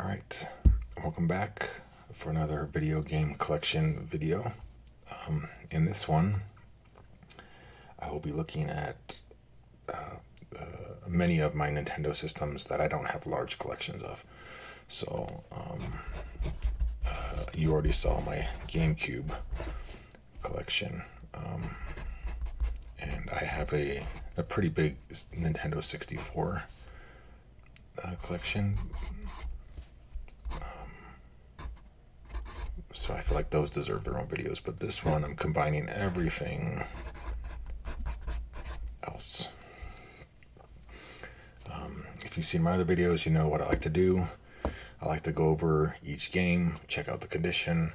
Alright, welcome back for another video game collection video. In this one, I will be looking at many of my Nintendo systems that I don't have large collections of. So, you already saw my GameCube collection, and I have a pretty big Nintendo 64 collection. So I feel like those deserve their own videos, but this one I'm combining everything else. If you've seen my other videos, you know what I like to do. I like to go over each game, check out the condition,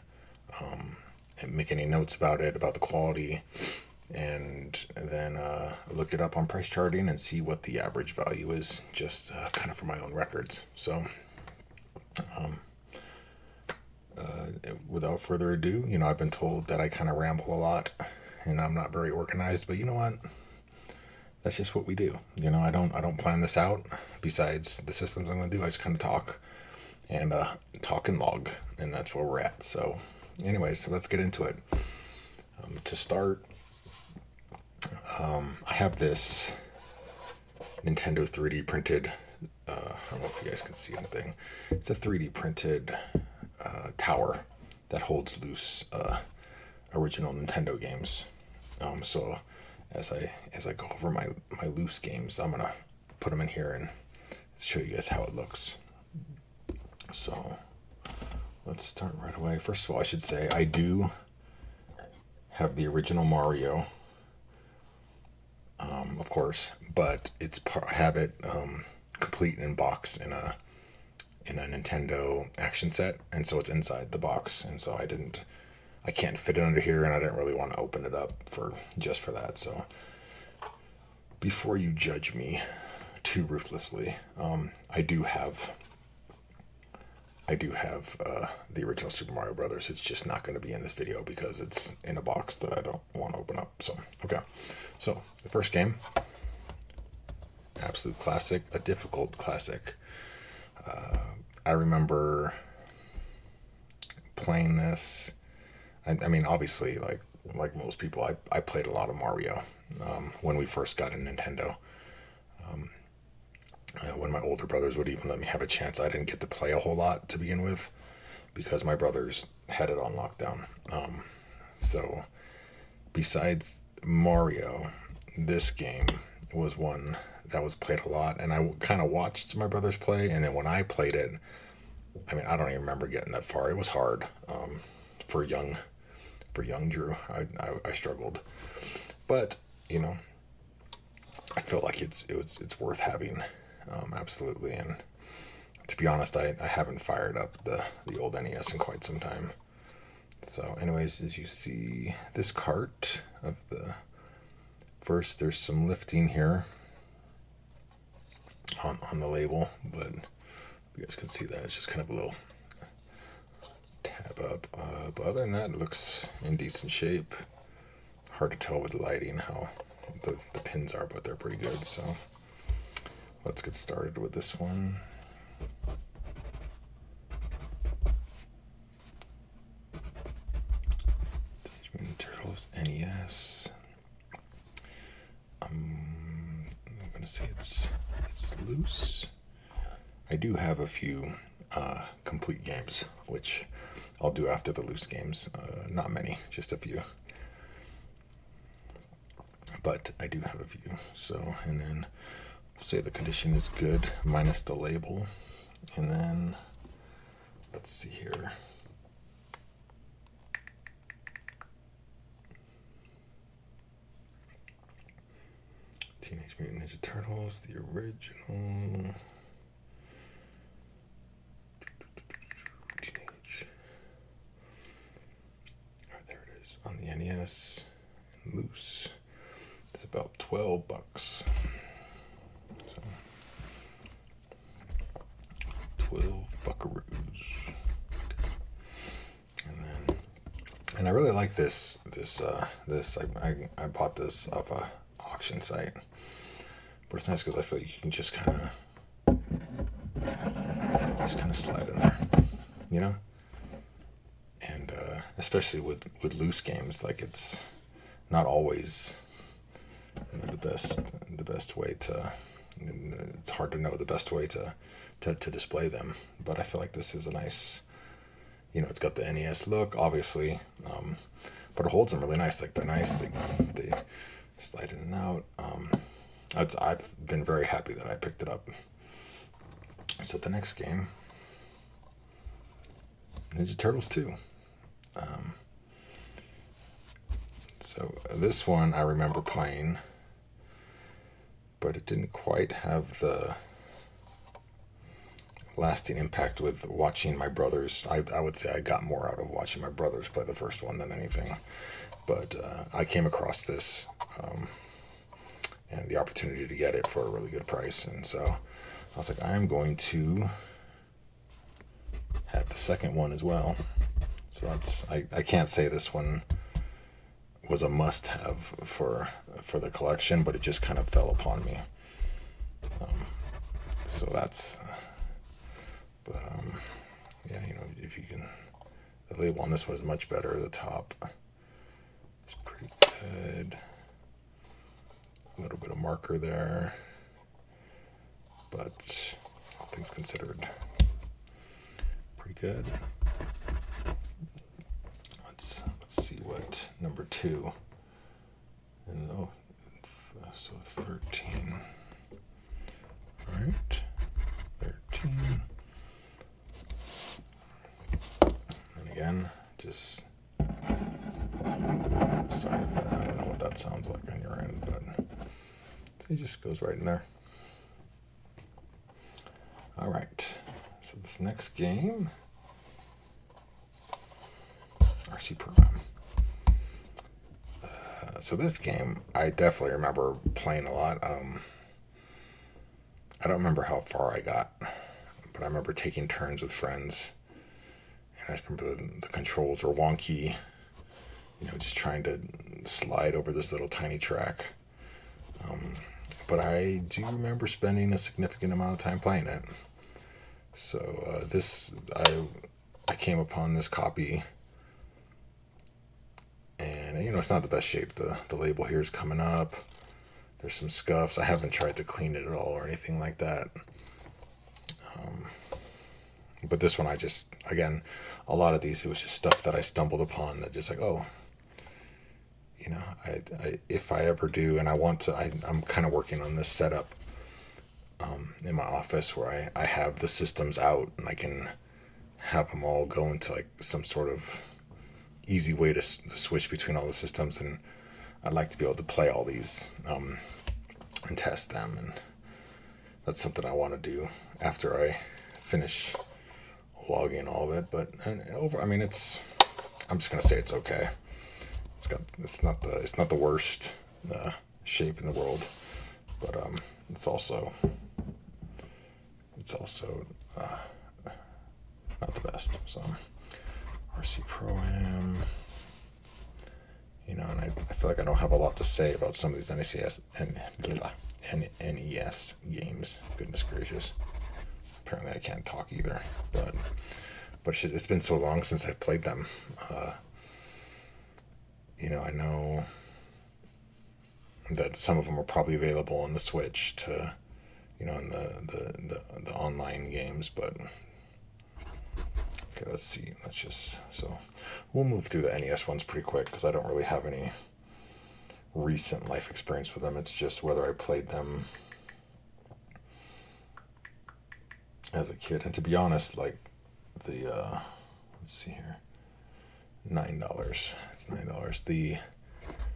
and make any notes about it, about the quality, and then look it up on price charting and see what the average value is, just kind of for my own records. So without further ado, I've been told that I kind of ramble a lot and I'm not very organized, but you know what? That's just what we do. I don't plan this out. Besides the systems I'm going to do, I just kind of talk and log, and that's where we're at. So anyways, so let's get into it. To start, I have this Nintendo 3D printed, I don't know if you guys can see anything. It's a 3D printed tower that holds loose original Nintendo games. So as I go over my loose games, I'm gonna put them in here and show you guys how it looks. So let's start right away. First of all, I should say I do have the original Mario, of course, but I have it complete in box in a Nintendo action set, and so it's inside the box, and so I can't fit it under here, and I didn't really want to open it up just for that. So before you judge me too ruthlessly, I do have the original Super Mario Brothers. It's just not going to be in this video because it's in a box that I don't want to open up. So okay, so the first game, absolute classic, a difficult classic. I remember playing this. I mean, obviously, like most people, I played a lot of Mario when we first got a Nintendo. When my older brothers would even let me have a chance, I didn't get to play a whole lot to begin with because my brothers had it on lockdown. So besides Mario, this game was one that was played a lot, and I kind of watched my brothers play, and then when I played it, I mean, I don't even remember getting that far. It was hard for young Drew. I struggled, but I feel like it's worth having, absolutely. And to be honest, I haven't fired up the old NES in quite some time. So anyways, as you see this cart of the first, there's some lifting here on the label, but you guys can see that it's just kind of a little tab up. But other than that, it looks in decent shape. Hard to tell with the lighting how the pins are, but they're pretty good. So let's get started with this one. Teenage Mutant Turtles NES. I'm gonna say it's loose. I do have a few complete games, which I'll do after the loose games. Not many, just a few. But I do have a few. So, and then we'll say the condition is good, minus the label. And then, let's see here. Teenage Mutant Ninja Turtles, the original. There it is on the NES and loose. It's about $12. So 12 buckaroos. And I really like this. I bought this off a auction site. But it's nice because I feel like you can just kind of just kind of slide in there, you know. And especially with loose games, like it's not always the best way to. It's hard to know the best way to display them, but I feel like this is a nice. It's got the NES look, obviously, but it holds them really nice. Like they're nice. They slide in and out. I've been very happy that I picked it up. So the next game, Ninja Turtles 2. So this one I remember playing, but it didn't quite have the lasting impact with watching my brothers. I would say I got more out of watching my brothers play the first one than anything. But I came across this and the opportunity to get it for a really good price. And so I was like, I'm going to have the second one as well. So I can't say this one was a must-have for the collection, but it just kind of fell upon me. So that's, but yeah, if you can, the label on this one is much better. The top is pretty good. A little bit of marker there, but all things considered, pretty good. Let's see what number 2. And so 13. All right, 13. And again, just sorry if I don't know what that sounds like on your end, but it just goes right in there. All right, so this next game, RC Program. So this game, I definitely remember playing a lot. I don't remember how far I got, but I remember taking turns with friends. And I just remember the controls were wonky, just trying to slide over this little tiny track. But I do remember spending a significant amount of time playing it. So I came upon this copy, and it's not the best shape. The label here is coming up. There's some scuffs. I haven't tried to clean it at all or anything like that. But this one, again, a lot of these, it was just stuff that I stumbled upon that just like, oh, if I ever do, and I'm kind of working on this setup in my office where I have the systems out and I can have them all go into like some sort of easy way to switch between all the systems, and I'd like to be able to play all these and test them, and that's something I want to do after I finish logging all of it. But I'm just gonna say it's okay. It's not the worst shape in the world, but it's also not the best. So RC Pro-Am, and I feel like I don't have a lot to say about some of these NES games. Goodness gracious. Apparently I can't talk either, but it's been so long since I've played them. I know that some of them are probably available on the Switch to, in the online games, but okay, let's see. So we'll move through the NES ones pretty quick because I don't really have any recent life experience with them. It's just whether I played them as a kid. And to be honest, like let's see here, $9. It's $9.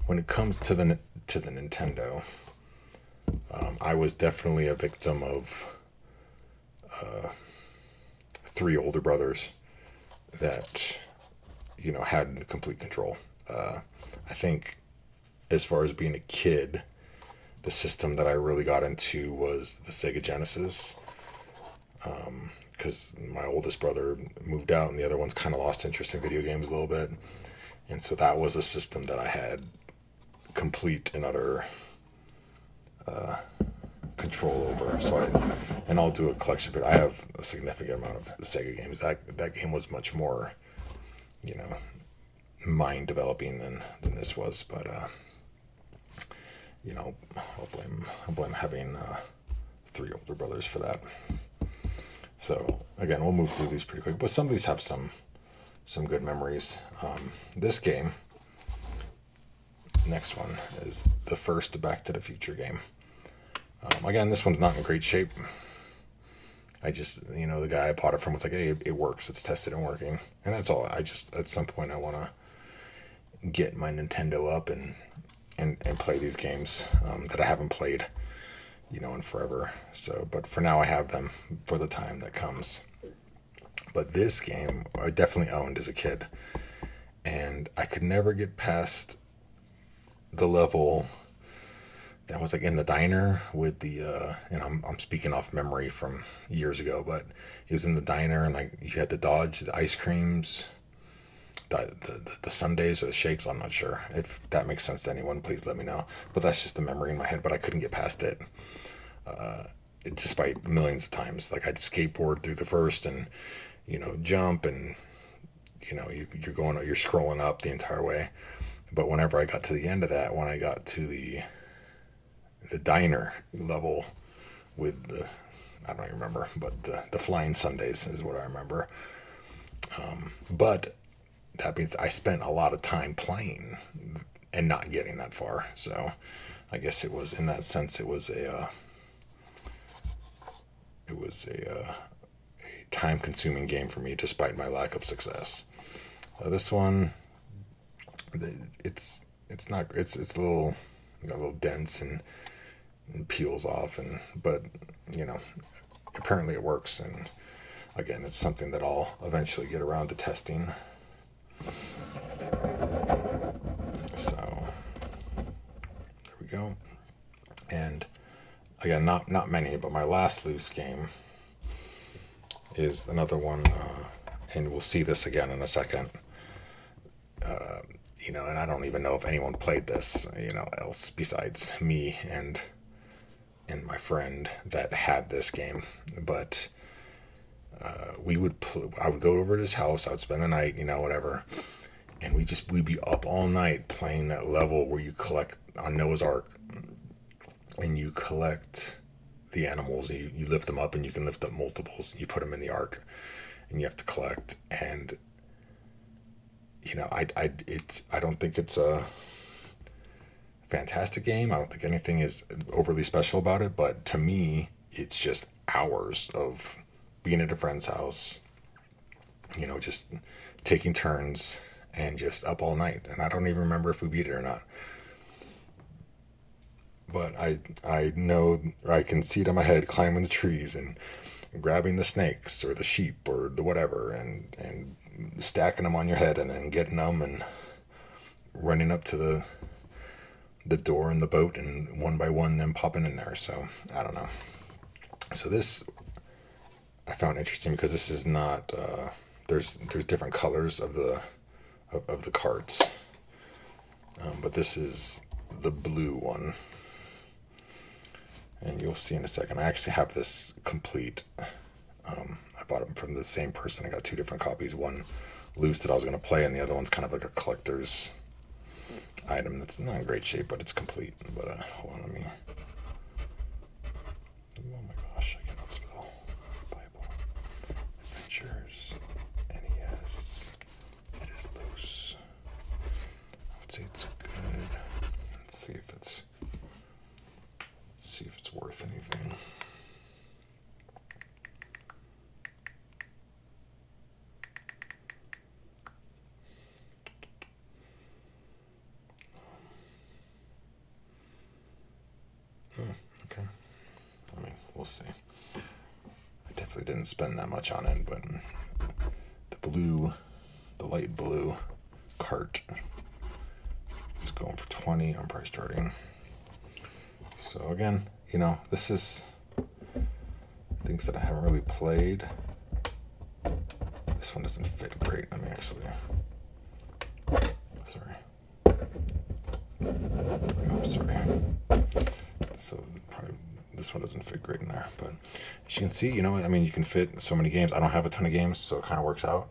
When it comes to the Nintendo, I was definitely a victim of 3 older brothers that had complete control. I think as far as being a kid, the system that I really got into was the Sega Genesis, because my oldest brother moved out and the other ones kind of lost interest in video games a little bit, and so that was a system that I had complete and utter control over. And I'll do a collection, but I have a significant amount of Sega games. That game was much more, you know, mind developing than this was. But you know, I'll blame having 3 older brothers for that. So again, we'll move through these pretty quick, but some of these have some good memories. This game, next one, is the first Back to the Future game. Again, this one's not in great shape. I just, you know, the guy I bought it from was like, hey, it works. It's tested and working. And that's all. I just, at some point, I want to get my Nintendo up and play these games that I haven't played, you know, in forever. So, but for now, I have them for the time that comes. But this game, I definitely owned as a kid. And I could never get past the level that was like in the diner with the and I'm speaking off memory from years ago, but it was in the diner and like you had to dodge the ice creams, the sundaes or the shakes. I'm not sure if that makes sense to anyone. Please let me know. But that's just the memory in my head. But I couldn't get past it, despite millions of times. Like I'd skateboard through the first and, you know, jump and, you know, you're scrolling up the entire way. But whenever I got to the end of that, when I got to the diner level with the, I don't even remember, but the flying sundaes is what I remember. But that means I spent a lot of time playing and not getting that far. So I guess it was, in that sense, it was a time-consuming game for me, despite my lack of success. This one, it's a little, got a little dense and peels off, but you know, apparently it works, and again, it's something that I'll eventually get around to testing. So there we go. And again, not many, but my last loose game is another one, and we'll see this again in a second. You know, and I don't even know if anyone played this, you know, else besides me and my friend that had this game. But I would go over to his house, I would spend the night, you know, whatever, and we'd be up all night playing that level where you collect on Noah's Ark, and you collect the animals, and you lift them up, and you can lift up multiples, you put them in the ark, and you have to collect. And you know, I don't think it's a fantastic game. I don't think anything is overly special about it, but to me, it's just hours of being at a friend's house, you know, just taking turns and just up all night. And I don't even remember if we beat it or not. But I know, I can see it in my head, climbing the trees and grabbing the snakes or the sheep or the whatever, and stacking them on your head and then getting them and running up to the door in the boat and one by one then popping in there. So I don't know. So this I found interesting because this is not there's different colors of the carts, but this is the blue one, and you'll see in a second. I actually have this complete. I bought them from the same person. I got 2 different copies. One loose that I was going to play, and the other one's kind of like a collector's item that's not in great shape, but it's complete. But hold on, let me. Oh my gosh, I cannot spell. Bible. Adventures. NES. It is loose. I would say it's good. Let's see if it's worth anything. Okay. I mean, we'll see. I definitely didn't spend that much on it, but the light blue cart is going for 20 on price charting. So again, you know, this is things that I haven't really played. This one doesn't fit great. Let me actually. Sorry. Oh, sorry. So probably this one doesn't fit great in there. But as you can see, I mean, you can fit so many games. I don't have a ton of games, so it kind of works out.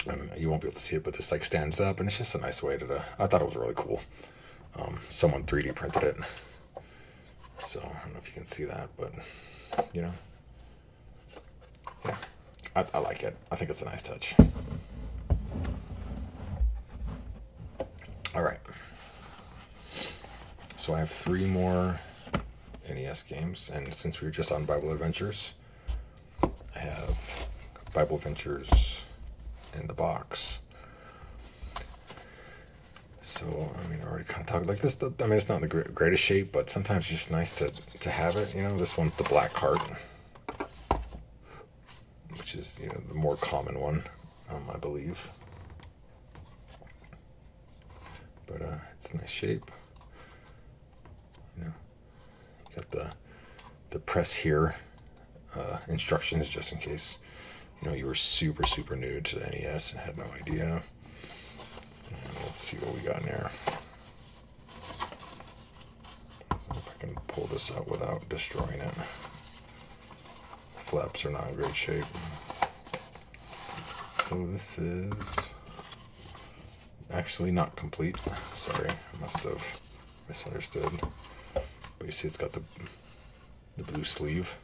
And you won't be able to see it, but this like stands up, and it's just a nice way to. I thought it was really cool. Someone 3D printed it, so I don't know if you can see that, but yeah, I like it. I think it's a nice touch. All right, so I have 3 more NES games, and since we were just on Bible Adventures, I have Bible Adventures in the box. So, I mean, I already kind of talked like this. I mean, it's not in the greatest shape, but sometimes it's just nice to have it. This one's the black cart, which is, the more common one, I believe. But it's a nice shape. You got the press here instructions just in case, you were super, super new to the NES and had no idea. And let's see what we got in there. So if I can pull this out without destroying it. Flaps are not in great shape. So this is actually not complete. Sorry, I must have misunderstood. But you see it's got the blue sleeve.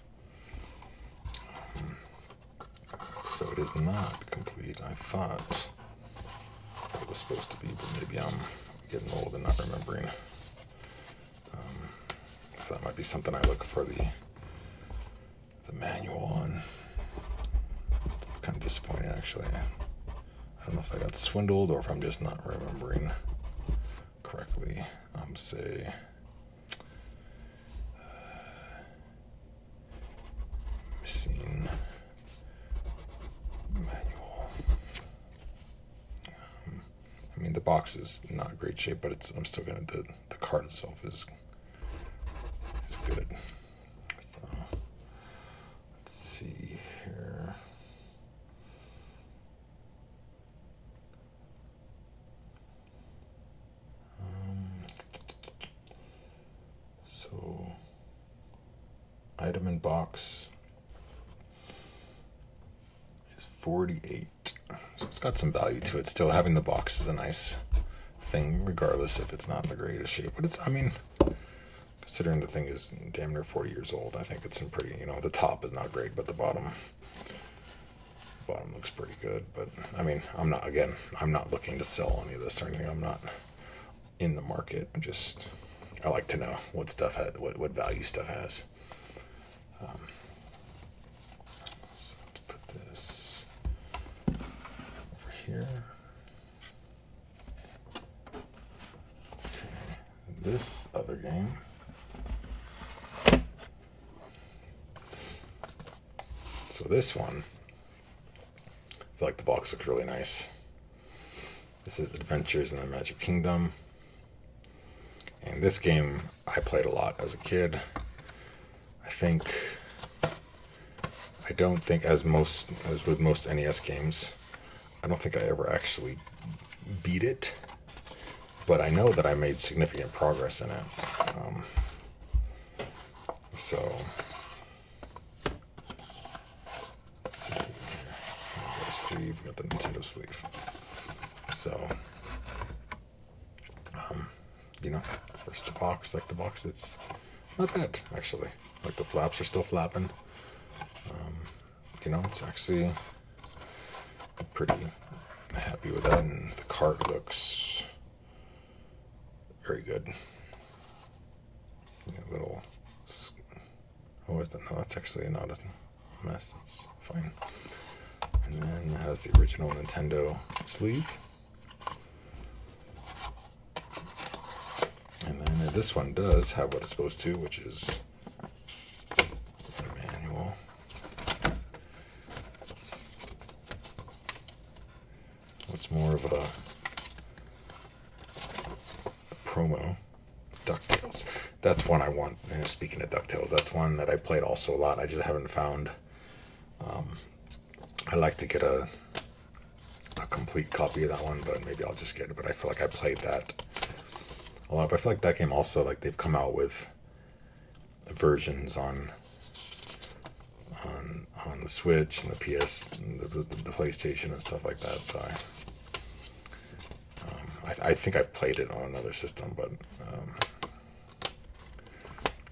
So it is not complete. I thought it was supposed to be, but maybe I'm getting old and not remembering. So that might be something I look for the manual on. It's kind of disappointing, actually. I don't know if I got swindled or if I'm just not remembering correctly. Say missing manual. I mean, the box is not great shape, but I'm still gonna. The card itself is good. So let's see here. So item in box is 48. So it's got some value to it. Still, having the box is a nice thing, regardless if it's not in the greatest shape. But it's, I mean, considering the thing is damn near 40 years old, I think it's in pretty, the top is not great, but the bottom looks pretty good. But I mean, I'm not looking to sell any of this or anything. I'm not in the market. I like to know what stuff what value stuff has. So let's put this over here. Okay. This other game. So this one, I feel like the box looks really nice. This is Adventures in the Magic Kingdom. And this game I played a lot as a kid. I don't think as with most NES games, I don't think I ever actually beat it, but I know that I made significant progress in it. So let's see here. Got a sleeve, got the Nintendo sleeve. So first the box, it's not bad, actually. Like the flaps are still flapping. It's actually pretty happy with that, and the cart looks very good. Little, oh, is that? No, that's actually not a mess. It's fine. And then it has the original Nintendo sleeve. And then this one does have what it's supposed to, which is the manual. What's more of a promo? DuckTales. That's one I want. Speaking of DuckTales, that's one that I played also a lot. I just haven't found. I like to get a complete copy of that one, but maybe I'll just get it. But I feel like I played that a lot. But I feel like that game also, like, they've come out with versions on the Switch and the PS and the PlayStation and stuff like that. So I think I've played it on another system, but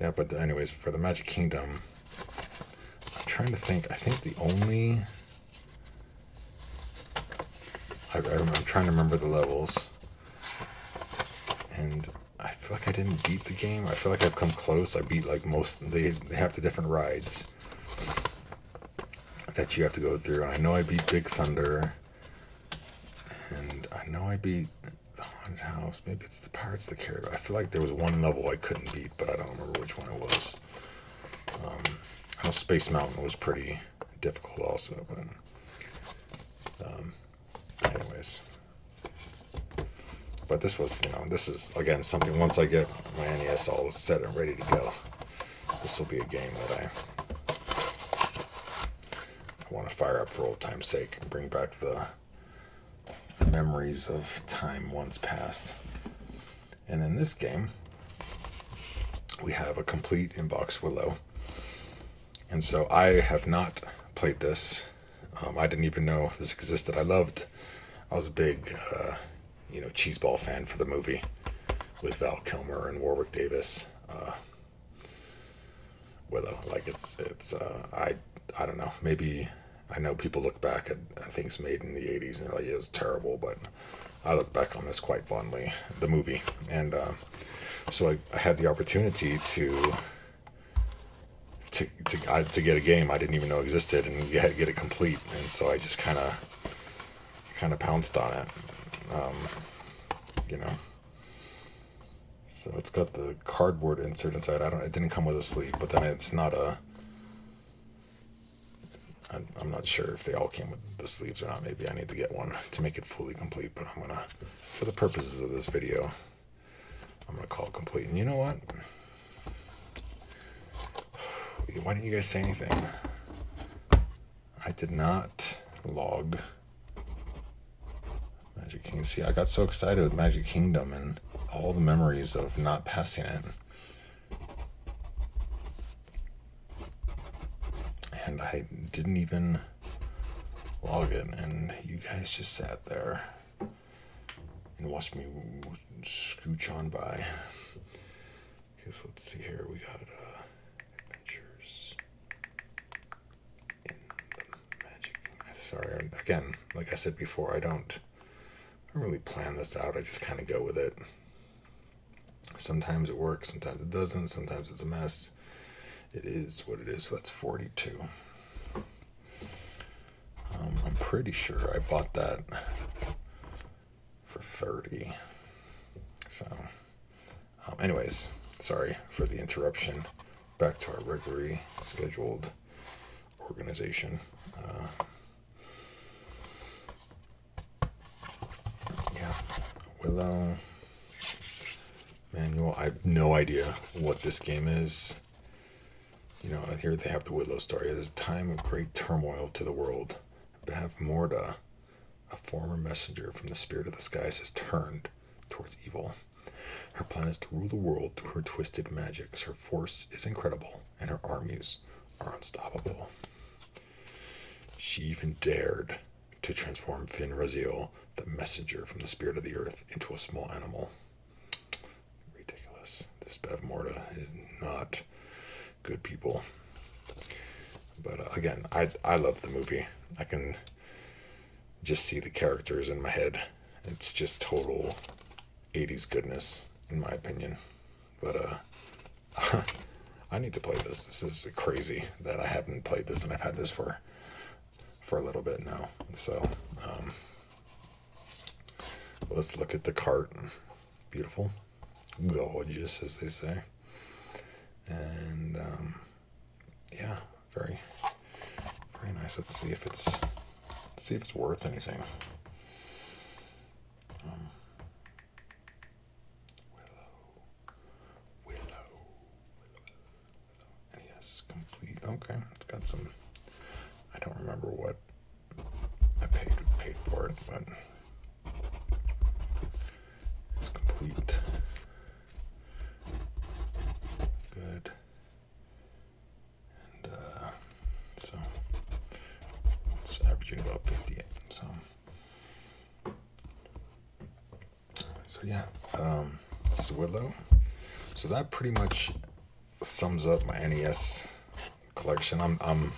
yeah. But anyways, for the Magic Kingdom, I'm trying to think. I think the only I'm trying to remember the levels, and I feel like I didn't beat the game. I feel like I've come close. I beat like most. They have the different rides that you have to go through, and I know I beat Big Thunder, and I know I beat the Haunted House. Maybe it's the Pirates of the Caribbean. I feel like there was one level I couldn't beat, but I don't remember which one it was. I know Space Mountain was pretty difficult also, but anyways. But this was, this is, again, something, once I get my NES all set and ready to go, this will be a game that I want to fire up for old time's sake and bring back the memories of time once past. And in this game, we have a complete inbox Willow. And so I have not played this. I didn't even know this existed. I was a big, cheeseball fan for the movie with Val Kilmer and Warwick Davis. Willow, like it's I don't know, maybe, I know people look back at things made in the 80s and they're like, it was terrible, but I look back on this quite fondly, the movie. And so I had the opportunity to get a game I didn't even know existed and get it complete. And so I just kind of pounced on it, So it's got the cardboard insert inside. It didn't come with a sleeve, but then it's not I'm not sure if they all came with the sleeves or not. Maybe I need to get one to make it fully complete, but I'm gonna, for the purposes of this video, I'm gonna call it complete. And you know what? Why didn't you guys say anything? I did not log Magic Kingdom. See, I got so excited with Magic Kingdom and all the memories of not passing it. And I didn't even log it, and you guys just sat there and watched me scooch on by. Okay, so let's see here. We got adventures in the Magic Kingdom. Sorry, again, like I said before, I don't really plan this out. I just kind of go with it. Sometimes it works, sometimes it doesn't, sometimes it's a mess. It is what it is. So that's 42. I'm pretty sure I bought that for 30. So, anyways, sorry for the interruption. Back to our regularly scheduled organization. Yeah, Willow manual. I have no idea what this game is. Here they have the Willow story. It is a time of great turmoil to the world. Bavmorda, a former messenger from the spirit of the skies, has turned towards evil. Her plan is to rule the world through her twisted magics. Her force is incredible, and her armies are unstoppable. She even dared to transform Finn Raziel, the messenger from the spirit of the earth, into a small animal. Ridiculous. This Bavmorda is not good people. But again, I love the movie. I can just see the characters in my head. It's just total 80s goodness, in my opinion. But I need to play this. This is crazy that I haven't played this, and I've had this for a little bit now. So let's look at the cart. Beautiful, gorgeous, as they say. And yeah, very, very nice. Let's see if it's worth anything. Willow. NES complete. Okay, it's got some. I don't remember what I paid for it, but it's complete. June of 58. So yeah, this is Willow. So that pretty much sums up my NES collection. I'm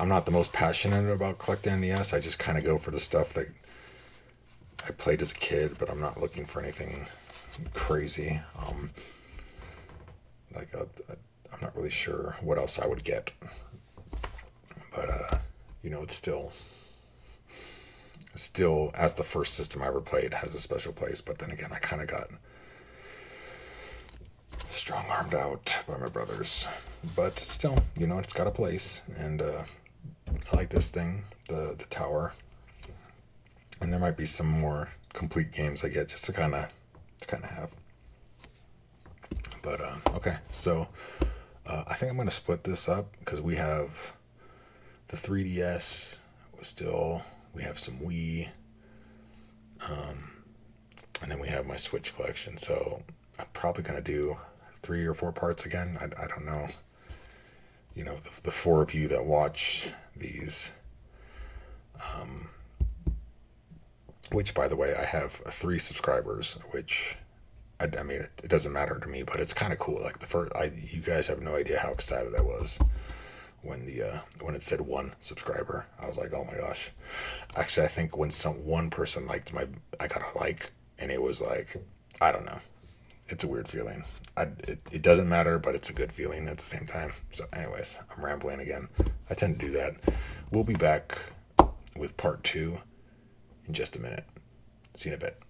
not the most passionate about collecting NES. I just kind of go for the stuff that I played as a kid, but I'm not looking for anything crazy. I'm not really sure what else I would get, but it's still as the first system I ever played has a special place. But then again, I kind of got strong-armed out by my brothers, but still, it's got a place, and I like this thing, the tower, and there might be some more complete games I get just to kind of have. But okay, so I think I'm gonna split this up because we have the 3DS. We have some Wii, and then we have my Switch collection. So I'm probably gonna do 3 or 4 parts again. I don't know. The 4 of you that watch these, which, by the way, I have 3 subscribers, which I mean, it doesn't matter to me, but it's kind of cool. Like you guys have no idea how excited I was when it said 1 subscriber. I was like, oh my gosh. Actually, I think when one person liked I got a like, and it was like, I don't know. It's a weird feeling. It doesn't matter, but it's a good feeling at the same time. So anyways, I'm rambling again. I tend to do that. We'll be back with part 2 in just a minute. See you in a bit.